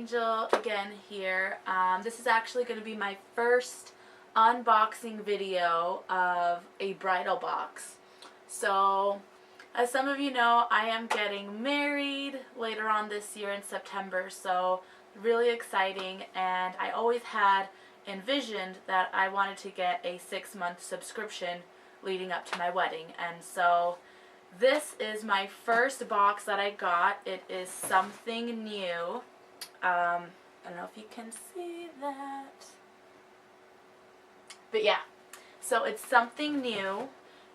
Angel again here. This is actually going to be my first unboxing video of a bridal box. So, as some of you know, I am getting married later on this year in September, so really exciting, and I always had envisioned that I wanted to get a 6-month subscription leading up to my wedding, and so this is my first box that I got. It is something new. I don't know if you can see that. But yeah, so it's something new.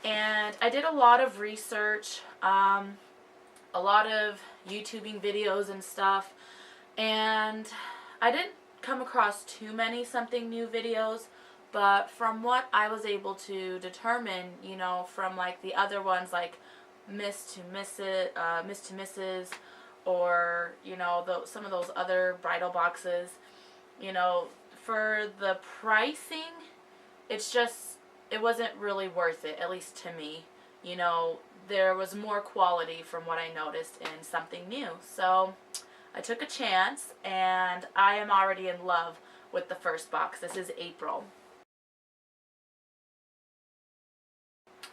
And I did a lot of research, a lot of YouTubing videos and stuff. And I didn't come across too many something new videos. But from what I was able to determine, you know, from like the other ones like Miss to Mrs., or, you know, some of those other bridal boxes, you know, for the pricing, it wasn't really worth it, at least to me. You know, there was more quality from what I noticed in something new. So I took a chance, and I am already in love with the first box. This is April.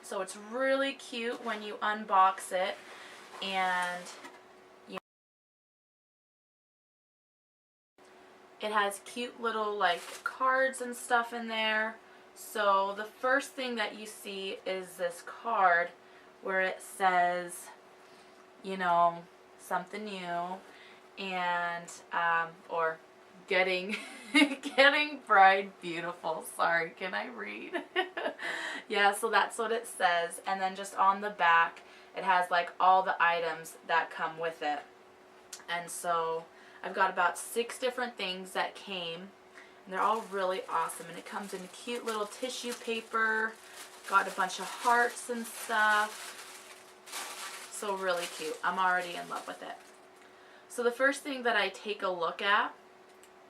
So it's really cute when you unbox it, and it has cute little like cards and stuff in there. So the first thing that you see is this card where it says, you know, something new, and or getting bride beautiful. Sorry, can I read? Yeah, so that's what it says. And then just on the back, it has like all the items that come with it. And so I've got about 6 different things that came, and they're all really awesome. And it comes in cute little tissue paper, got a bunch of hearts and stuff. So really cute. I'm already in love with it. So the first thing that I take a look at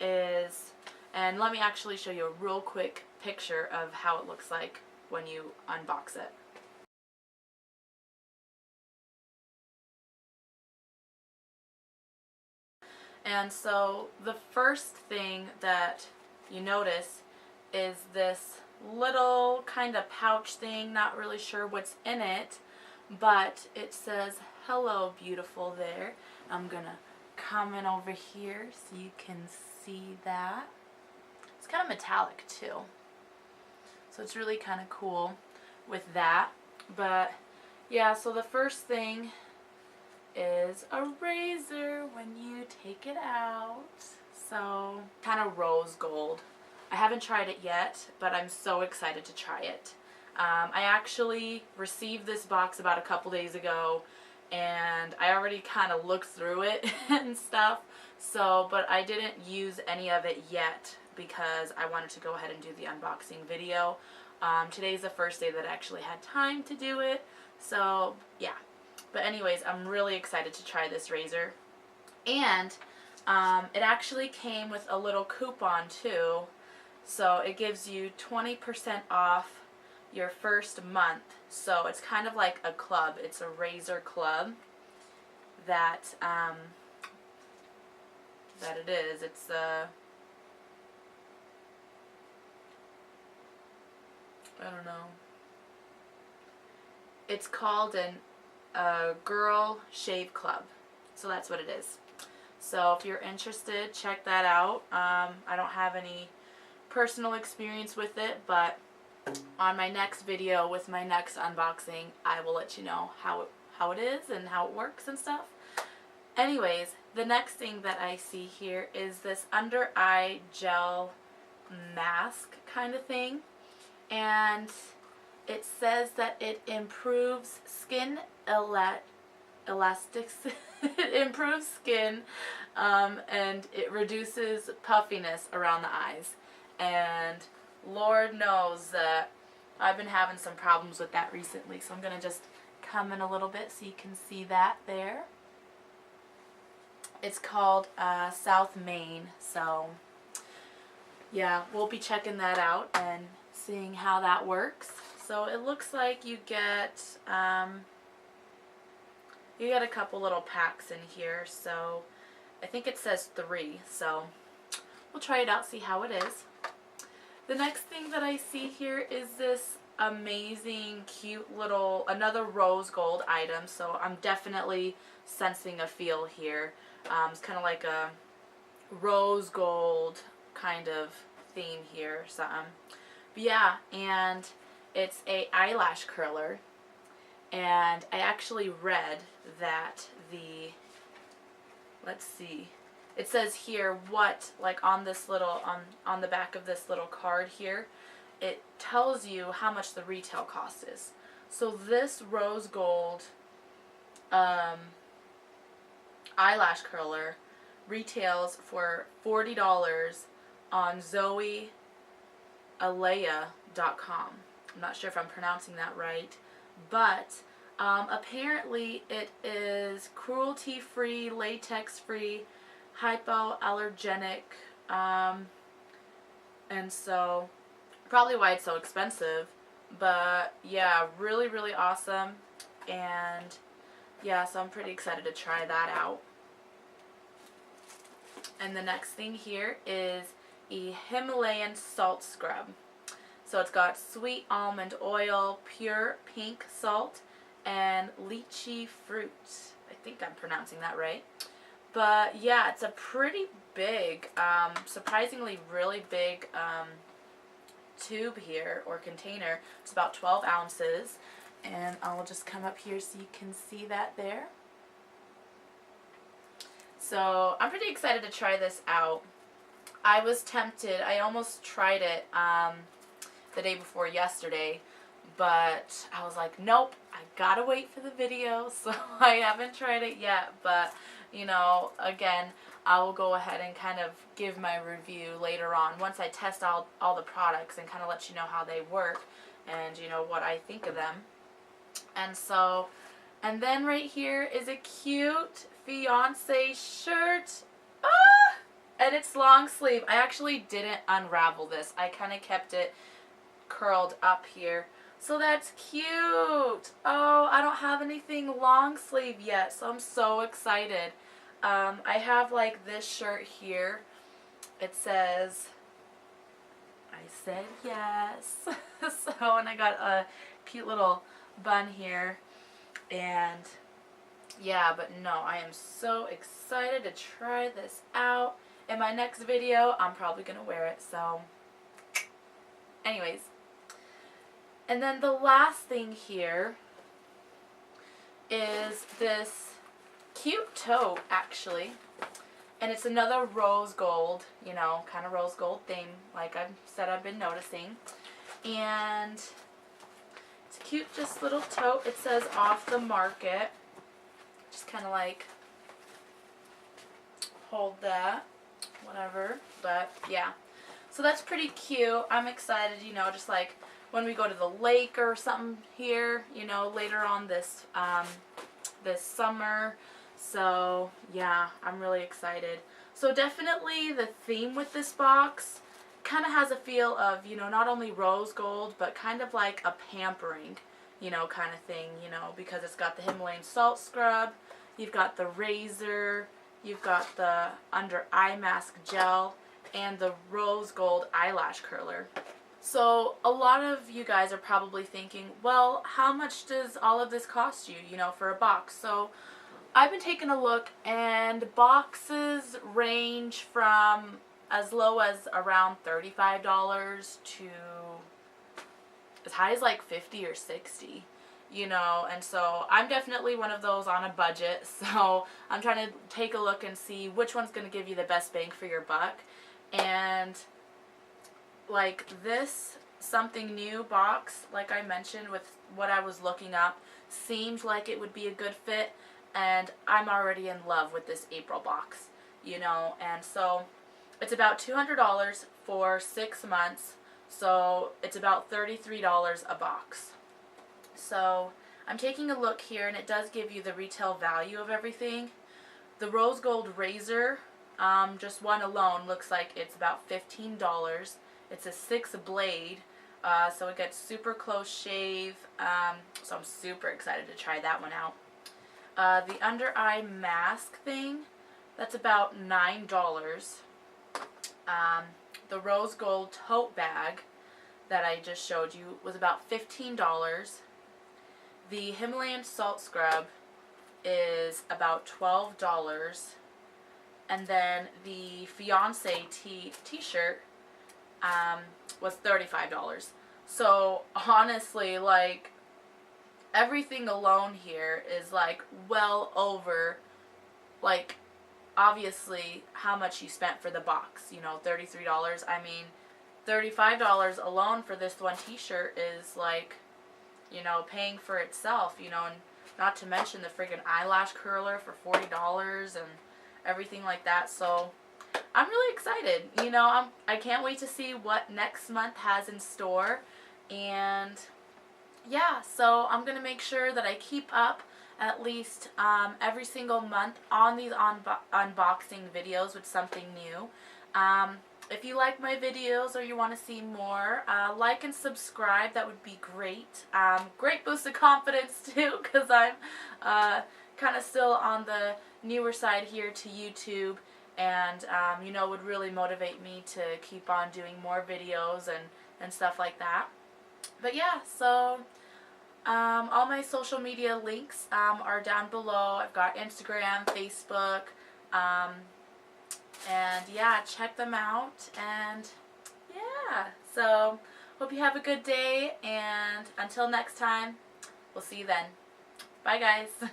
is, and let me actually show you a real quick picture of how it looks like when you unbox it. And so the first thing that you notice is this little kind of pouch thing, not really sure what's in it, but it says "Hello Beautiful" there. I'm gonna come in over here so you can see that. It's kind of metallic too, so it's really kind of cool with that. But yeah, so the first thing is a razor when you take it out. So kind of rose gold. I haven't tried it yet, but I'm so excited to try it. I actually received this box about a couple days ago, and I already kind of looked through it and stuff. So, but I didn't use any of it yet because I wanted to go ahead and do the unboxing video. Today's the first day that I actually had time to do it. So yeah. But anyways, I'm really excited to try this razor. And it actually came with a little coupon too. So it gives you 20% off your first month. So it's kind of like a club. It's a razor club that it is. It's I don't know. It's called a girl shave club. So that's what it is. So if you're interested, check that out. I don't have any personal experience with it, but on my next video with my next unboxing, I will let you know how it is and how it works and stuff. Anyways, the next thing that I see here is this under eye gel mask kind of thing, and it says that it improves skin elastics. It improves skin, and it reduces puffiness around the eyes. And Lord knows that I've been having some problems with that recently, so I'm going to just come in a little bit so you can see that there. It's called South Maine, so yeah, we'll be checking that out and seeing how that works. So it looks like you get a couple little packs in here. So I think it says 3, so we'll try it out, see how it is. The next thing that I see here is this amazing, cute little, another rose gold item. So I'm definitely sensing a feel here. It's kind of like a rose gold kind of theme here, something. But yeah, and it's a eyelash curler. And I actually read that the, let's see, it says here what, like on this little, on the back of this little card here, it tells you how much the retail cost is. So this rose gold eyelash curler retails for $40 on Zoe Ayla.com. I'm not sure if I'm pronouncing that right, but apparently it is cruelty-free, latex-free, hypoallergenic, and so probably why it's so expensive. But yeah, really, really awesome. And yeah, so I'm pretty excited to try that out. And the next thing here is a Himalayan salt scrub. So it's got sweet almond oil, pure pink salt, and lychee fruit. I think I'm pronouncing that right. But yeah, it's a pretty big, surprisingly really big tube here, or container. It's about 12 ounces. And I'll just come up here so you can see that there. So I'm pretty excited to try this out. I was tempted. I almost tried it the day before yesterday, but I was like, nope, I gotta wait for the video, so I haven't tried it yet. But you know, again, I will go ahead and kind of give my review later on once I test all the products and kind of let you know how they work and you know what I think of them. And so, and then right here is a cute Fiance shirt. Ah! And it's long sleeve. I actually didn't unravel this. I kind of kept it curled up here. So that's cute. Oh, I don't have anything long sleeve yet, so I'm so excited. I have like this shirt here. It says, I said yes. So, and I got a cute little bun here. And yeah, but no, I am so excited to try this out. In my next video, I'm probably going to wear it, so anyways. And then the last thing here is this cute tote, actually. And it's another rose gold, you know, kind of rose gold theme, like I've said I've been noticing. And it's a cute, just little tote. It says off the market. Just kind of like hold that, whatever. But yeah, so that's pretty cute. I'm excited, you know, just like when we go to the lake or something here, you know, later on this this summer. So yeah, I'm really excited. So definitely the theme with this box kind of has a feel of, you know, not only rose gold, but kind of like a pampering, you know, kind of thing, you know, because it's got the Himalayan salt scrub, you've got the razor, you've got the under eye mask gel, and the rose gold eyelash curler. So a lot of you guys are probably thinking, well, how much does all of this cost you, you know, for a box? So I've been taking a look, and boxes range from as low as around $35 to as high as like $50 or $60, you know. And so I'm definitely one of those on a budget, so I'm trying to take a look and see which one's going to give you the best bang for your buck. And like this something new box, like I mentioned with what I was looking up, seemed like it would be a good fit. And I'm already in love with this April box, you know. And so it's about $200 for 6 months. So it's about $33 a box. So I'm taking a look here, and it does give you the retail value of everything. The rose gold razor, just one alone, looks like it's about $15. It's a 6 blade, so it gets super close shave. So I'm super excited to try that one out. The under eye mask thing That's about $9. The rose gold tote bag that I just showed you was about $15. The Himalayan salt scrub is about $12. And then the Fiance t-shirt was $35. So honestly, like, everything alone here is like well over, like, obviously how much you spent for the box, you know, $33. I mean, $35 alone for this one t-shirt is like, you know, paying for itself, you know, and not to mention the friggin' eyelash curler for $40 and everything like that. So I'm really excited, you know. I can't wait to see what next month has in store. And yeah, so I'm gonna make sure that I keep up at least every single month on these unboxing videos with something new. If you like my videos or you want to see more, like and subscribe. That would be great. Great boost of confidence too, because I'm kind of still on the newer side here to YouTube, and you know, would really motivate me to keep on doing more videos and stuff like that. But yeah, so all my social media links are down below. I've got Instagram, Facebook, and yeah, check them out. And yeah, so hope you have a good day, and until next time, we'll see you then. Bye guys.